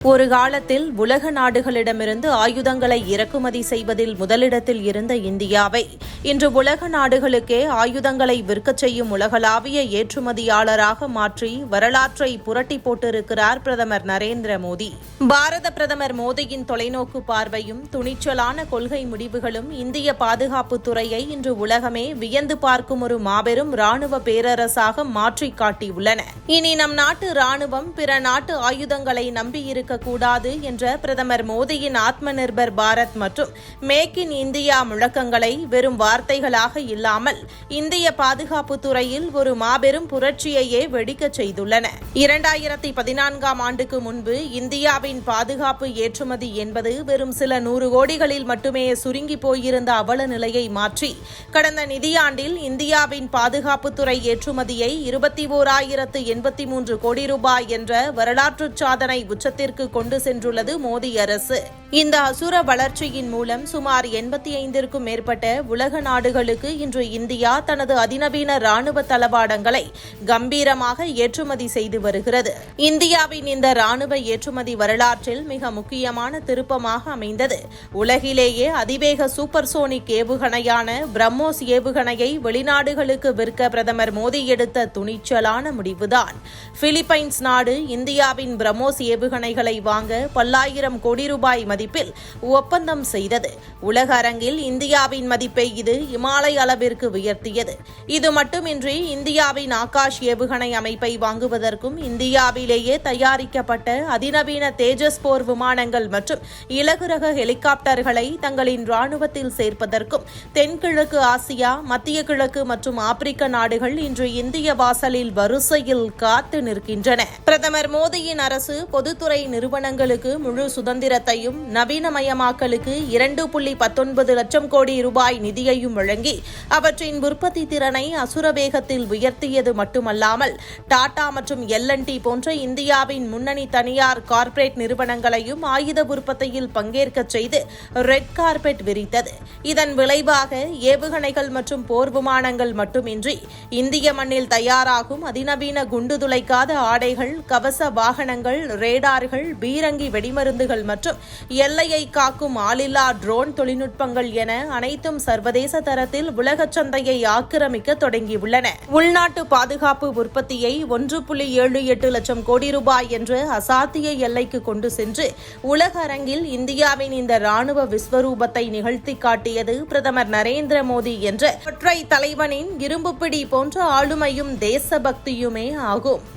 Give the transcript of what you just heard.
ஒரு காலத்தில் உலக நாடுகளிடமிருந்து ஆயுதங்களை இறக்குமதி செய்வதில் முதலிடத்தில் இருந்த இந்தியாவை இன்று உலக நாடுகளுக்கே ஆயுதங்களை விற்கச் செய்யும் உலகளாவிய ஏற்றுமதியாளராக மாற்றி வரலாற்றை புரட்டி போட்டிருக்கிறார் பிரதமர் நரேந்திர மோடி. பாரத பிரதமர் மோடியின் தொலைநோக்கு பார்வையும் துணிச்சலான கொள்கை முடிவுகளும் இந்திய பாதுகாப்புத் துறையை இன்று உலகமே வியந்து பார்க்கும் ஒரு மாபெரும் ராணுவ பேரரசாக மாற்றிக் காட்டியுள்ளன. இனி நம் நாட்டு ராணுவம் பிற நாட்டு ஆயுதங்களை நம்பியிருக்க கூடாது என்ற பிரதமர் மோடியின் ஆத்ம நிர்பர் பாரத் மற்றும் மேக் இன் இந்தியா முழக்கங்களை வெறும் வார்த்தைகளாக இல்லாமல் இந்திய பாதுகாப்பு துறையில் ஒரு மாபெரும் புரட்சியையே வெடிக்கச் செய்துள்ளன. 2014 ஆண்டுக்கு முன்பு இந்தியாவின் பாதுகாப்பு ஏற்றுமதி என்பது வெறும் சில 100 கோடிகளில் மட்டுமே சுருங்கி போயிருந்த அவல நிலையை மாற்றி கடந்த நிதியாண்டில் இந்தியாவின் பாதுகாப்புத்துறை ஏற்றுமதியை 21,083 கோடி ரூபாய் என்ற வரலாற்று சாதனை உச்சத்திற்கு கொண்டு சென்றுள்ளது மோடி அரசு. இந்த அசுர வளர்ச்சியின் மூலம் சுமார் 85க்கும் மேற்பட்ட உலக நாடுகளுக்கு இன்று இந்தியா தனது அதிநவீன ராணுவ தளவாடங்களை கம்பீரமாக ஏற்றுமதி செய்து வருகிறது. இந்தியாவின் இந்த ராணுவ ஏற்றுமதி வரலாற்றில் மிக முக்கியமான திருப்பமாக அமைந்தது உலகிலேயே அதிவேக சூப்பர்சோனிக் ஏவுகணையான பிரம்மோஸ் ஏவுகணையை வெளிநாடுகளுக்கு விற்க பிரதமர் மோடி எடுத்த துணிச்சலான முடிவுதான். பிலிப்பைன்ஸ் நாடு இந்தியாவின் பிரம்மோஸ் ஏவுகணைகளை வாங்க பல்லாயிரம் கோடி ரூபாய் மதிப்பில் ஒப்பந்தம் செய்தது. உலக அரங்கில் இந்தியாவின் மதிப்பை இது இமாலய அளவிற்கு உயர்த்தியது. இது மட்டுமின்றி இந்தியாவின் ஆகாஷ் ஏவுகணை அமைப்பை வாங்குவதற்கும் இந்தியாவிலேயே தயாரிக்கப்பட்ட அதிநவீன தேஜஸ் போர் விமானங்கள் மற்றும் இலகுரக ஹெலிகாப்டர்களை தங்களின் ராணுவத்தில் சேர்ப்பதற்கும் தென்கிழக்கு ஆசியா, மத்திய கிழக்கு மற்றும் ஆப்பிரிக்க நாடுகள் இன்று இந்திய வாசலில் வரிசையில் காத்து நிற்கின்றன. பிரதமர் மோடியின் அரசு பொதுத்துறை நிறுவனங்களுக்கு முழு சுதந்திரத்தையும் நவீனமயமாக்கலுக்கு 2.19 லட்சம் கோடி ரூபாய் நிதியையும் வழங்கி அவற்றின் உற்பத்தி திறனை அசுர வேகத்தில் உயர்த்தியது மட்டுமல்லாமல் டாடா மற்றும் L&T போன்ற இந்தியாவின் முன்னணி தனியார் கார்ப்பரேட் நிறுவனங்களையும் ஆயுத உற்பத்தியில் பங்கேற்கச் செய்து ரெட் கார்பெட் விரித்தது. இதன் விளைவாக ஏவுகணைகள் மற்றும் போர் விமானங்கள் மட்டுமின்றி இந்திய மண்ணில் தயாராகும் அதிநவீன குண்டு துளைக்காத ஆடைகள், கவச வாகனங்கள், ரேடார்கள், பீரங்கி வெடிமருந்துகள் மற்றும் எல்லையை காக்கும் ஆளில்லா ட்ரோன் தொழில்நுட்பங்கள் என அனைத்தும் சர்வதேச தரத்தில் உலக சந்தையை ஆக்கிரமிக்க தொடங்கியுள்ளன. உள்நாட்டு பாதுகாப்பு உற்பத்தியை 1.78 லட்சம் கோடி ரூபாய் என்ற அசாத்திய எல்லைக்கு கொண்டு சென்று உலக அரங்கில் இந்தியாவின் இந்த ராணுவ விஸ்வரூபத்தை நிகழ்த்தி காட்டியது பிரதமர் நரேந்திர மோடி என்ற ஒற்றை தலைவனின் இரும்புப்பிடி போன்ற ஆளுமையும் தேசபக்தியுமே ஆகும்.